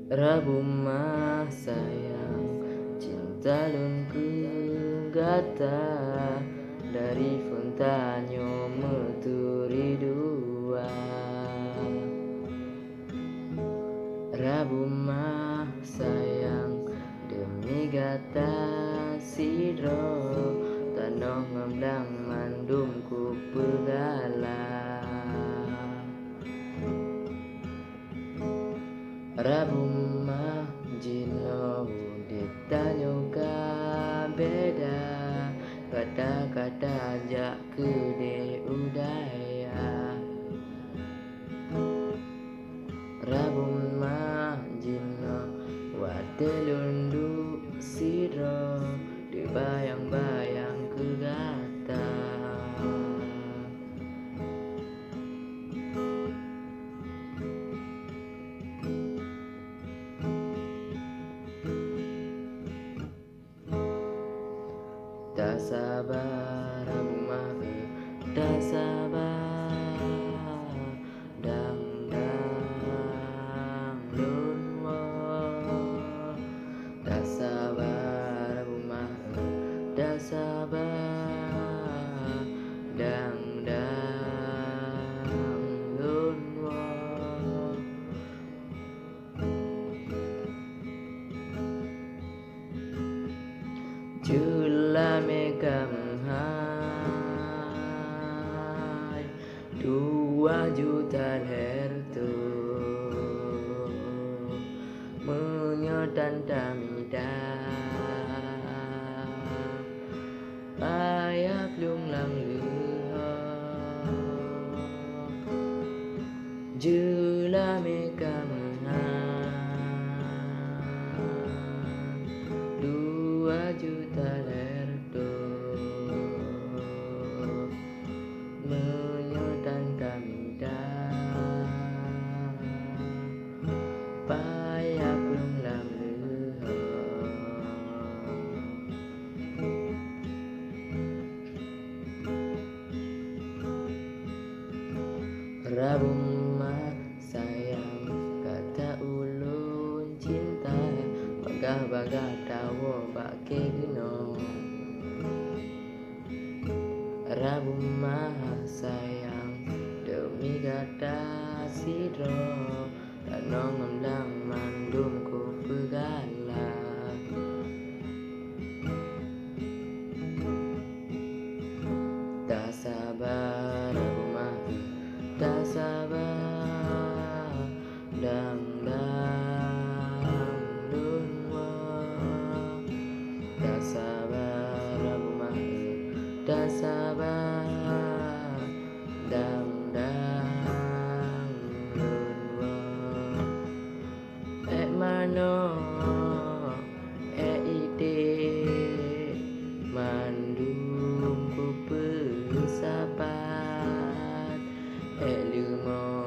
Rabumah sayang, cinta lun ku gata dari fontanyo meturi dua. Rabumah sayang, demi gata sidro tanah ngemdang mandum ku pegala. Rabumah jino ditanyo ka beda kata-kata jak kede udaya. Rabumah jino watelundu siro dibayang-bayang ke gata. Tak sabar rumah, tak sabar dang dang lunwo. Tak sabar rumah, tak sabar dang dang lunwo. Chula megam hai 2 juta hertu menyodan tamida ayap lung lang luho Chula megam hai 2 juta lerdo menyodan tamida payah belum lam luho. Rabumah sayang kata ulun cinta bagah-bagah tawo bake geno. Rabumah sayang demi gata sidro danong ngemdang mandum ku pegala. Tak sabar Rabumah, tak sabar dang dang lunwo. Tak sabar Rabumah, tak sabar dang dang lunwo. Mano ide mandum ku pesapat lumo